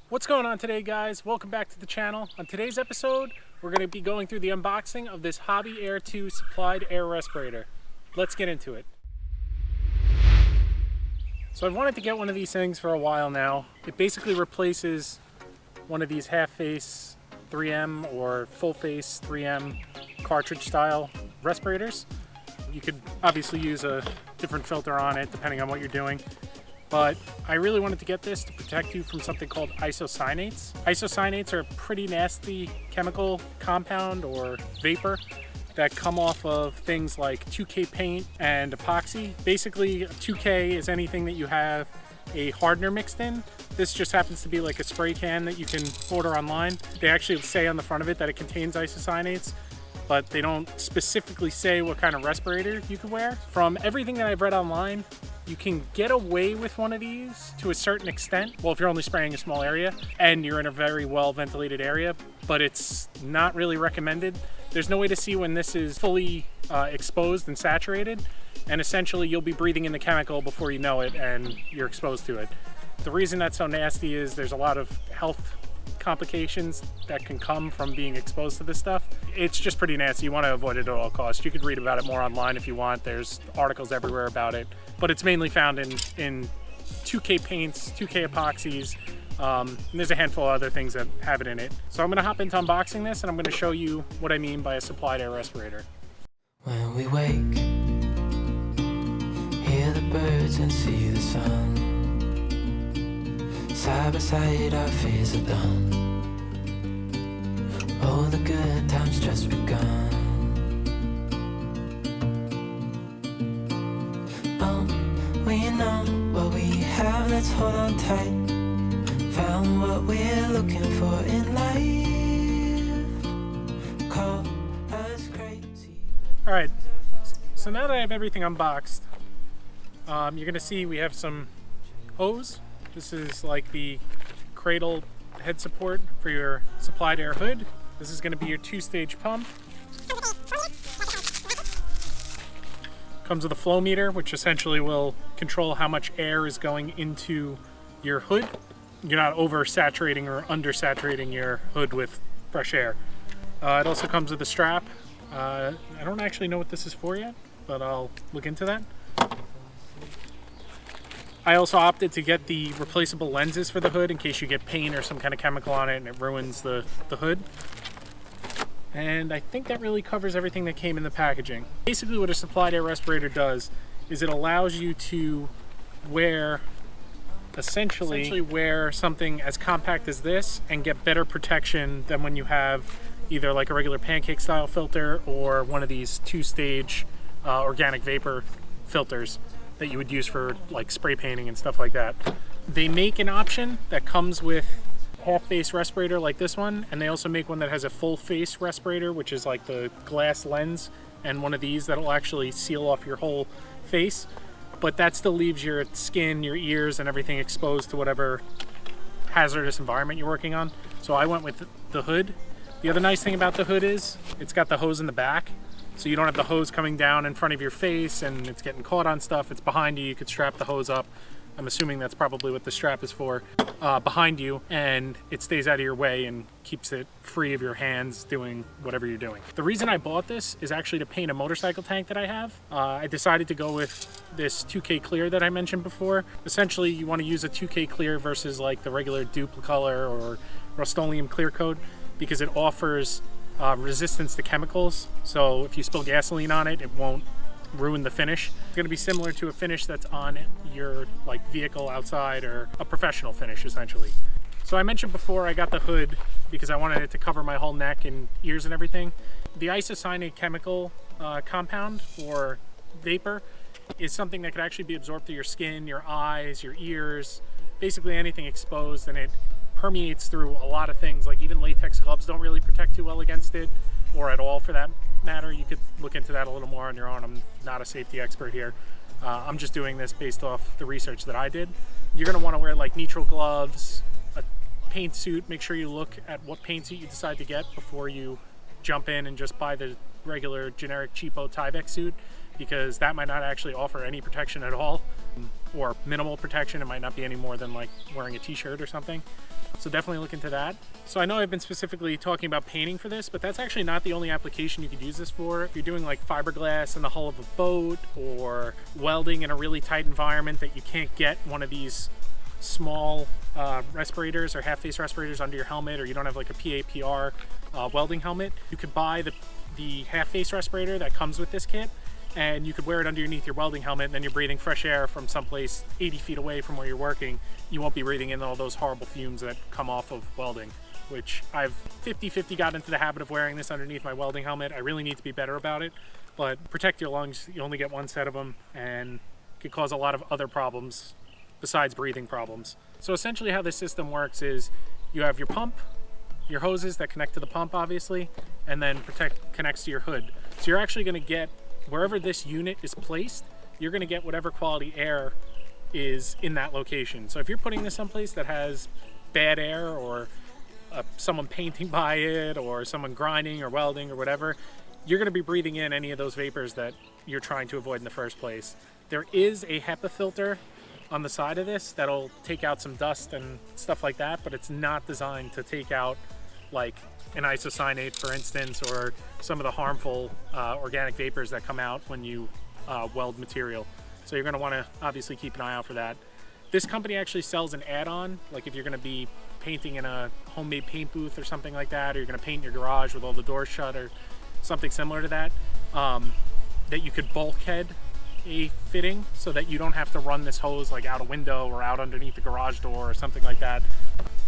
What's going on today, guys? Welcome back to the channel. On today's episode, we're going to be going through the unboxing of this Hobby Air 2 supplied air respirator. Let's get into it. So I've wanted to get one of these things for a while now. It basically replaces one of these half-face 3M or full-face 3M cartridge style respirators. You could obviously use a different filter on it depending on what you're doing. But I really wanted to get this to protect you from something called isocyanates. Isocyanates are a pretty nasty chemical compound or vapor that come off of things like 2K paint and epoxy. Basically, 2K is anything that you have a hardener mixed in. This just happens to be like a spray can that you can order online. They actually say on the front of it that it contains isocyanates, but they don't specifically say what kind of respirator you could wear. From everything that I've read online, you can get away with one of these to a certain extent. Well, if you're only spraying a small area and you're in a very well ventilated area, but it's not really recommended. There's no way to see when this is fully exposed and saturated, and essentially you'll be breathing in the chemical before you know it and you're exposed to it. The reason that's so nasty is there's a lot of health complications that can come from being exposed to this stuff. It's just pretty nasty. You want to avoid it at all costs. You could read about it more online if you want. There's articles everywhere about it, but it's mainly found in 2K paints, 2K epoxies, and there's a handful of other things that have it in it. So I'm going to hop into unboxing this and I'm going to show you what I mean by a supplied air respirator. When we wake, hear the birds and see the sun. Side by side our fears are done. Oh, the good times just begun. We know what we have, let's hold on tight. Found what we're looking for in life. Call us crazy. Alright, so now that I have everything unboxed, you're going to see we have some hose. This is like the cradle head support for your supplied air hood. This is going to be your 2-stage pump. Comes with a flow meter, which essentially will control how much air is going into your hood. You're not oversaturating or undersaturating your hood with fresh air. It also comes with a strap. I don't actually know what this is for yet, but I'll look into that. I also opted to get the replaceable lenses for the hood in case you get paint or some kind of chemical on it and it ruins the hood. And I think that really covers everything that came in the packaging. Basically what a supplied air respirator does is it allows you to wear, essentially wear something as compact as this and get better protection than when you have either like a regular pancake style filter or one of these 2-stage organic vapor filters that you would use for like spray painting and stuff like that. They make an option that comes with half-face respirator like this one, and they also make one that has a full-face respirator, which is like the glass lens, and one of these that'll actually seal off your whole face, but that still leaves your skin, your ears, and everything exposed to whatever hazardous environment you're working on. So I went with the hood. The other nice thing about the hood is it's got the hose in the back, so you don't have the hose coming down in front of your face and it's getting caught on stuff. It's behind you. You could strap the hose up. I'm assuming that's probably what the strap is for, behind you, and it stays out of your way and keeps it free of your hands doing whatever you're doing. The reason I bought this is actually to paint a motorcycle tank that I have. I decided to go with this 2K clear that I mentioned before. Essentially, you want to use a 2K clear versus like the regular Duplicolor or Rust-Oleum clear coat because it offers resistance to chemicals. So if you spill gasoline on it, it won't ruin the finish. It's going to be similar to a finish that's on your like vehicle outside, or a professional finish essentially. So I mentioned before I got the hood because I wanted it to cover my whole neck and ears and everything. The isocyanate chemical compound or vapor is something that could actually be absorbed through your skin, your eyes, your ears, basically anything exposed, and it permeates through a lot of things. Like even latex gloves don't really protect too well against it, or at all for that matter. You could look into that a little more on your own. I'm not a safety expert here. I'm just doing this based off the research that I did. You're going to want to wear like neutral gloves, a paint suit. Make sure you look at what paint suit you decide to get before you jump in and just buy the regular generic cheapo Tyvek suit, because that might not actually offer any protection at all. or minimal protection. It might not be any more than like wearing a t-shirt or something. So definitely look into that. So I know I've been specifically talking about painting for this, but that's actually not the only application you could use this for. If you're doing like fiberglass in the hull of a boat, or welding in a really tight environment that you can't get one of these small respirators or half-face respirators under your helmet, or you don't have like a PAPR welding helmet, you could buy the half-face respirator that comes with this kit, and you could wear it underneath your welding helmet, and then you're breathing fresh air from someplace 80 feet away from where you're working. You won't be breathing in all those horrible fumes that come off of welding, which I've 50-50 got into the habit of wearing this underneath my welding helmet. I really need to be better about it, but protect your lungs. You only get one set of them, and it could cause a lot of other problems besides breathing problems. So essentially how this system works is you have your pump, your hoses that connect to the pump obviously, and then connects to your hood. So you're actually going to get, wherever this unit is placed, you're going to get whatever quality air is in that location. So if you're putting this someplace that has bad air, or someone painting by it, or someone grinding or welding or whatever, you're going to be breathing in any of those vapors that you're trying to avoid in the first place. There is a Hepa filter on the side of this that'll take out some dust and stuff like that, but it's not designed to take out like an isocyanate, for instance, or some of the harmful organic vapors that come out when you weld material. So you're going to want to obviously keep an eye out for that. This company actually sells an add-on, like if you're going to be painting in a homemade paint booth or something like that, or you're going to paint your garage with all the doors shut or something similar to that, that you could bulkhead a fitting so that you don't have to run this hose like out a window or out underneath the garage door or something like that.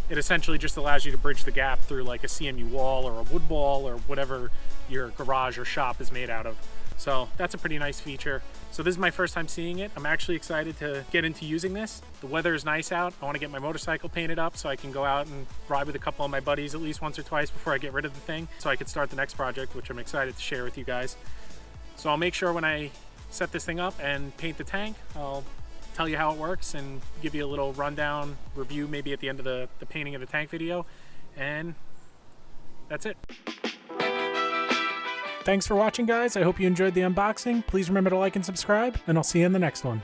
It essentially just allows you to bridge the gap through like a CMU wall or a wood wall or whatever your garage or shop is made out of. So that's a pretty nice feature. So this is my first time seeing it. I'm actually excited to get into using this. The weather is nice out. I want to get my motorcycle painted up so I can go out and ride with a couple of my buddies at least once or twice before I get rid of the thing, so I could start the next project, which I'm excited to share with you guys. So I'll make sure when I set this thing up and paint the tank, I'll tell you how it works and give you a little rundown review maybe at the end of the painting of the tank video, and that's it. Thanks for watching, guys. I hope you enjoyed the unboxing. Please remember to like and subscribe, and I'll see you in the next one.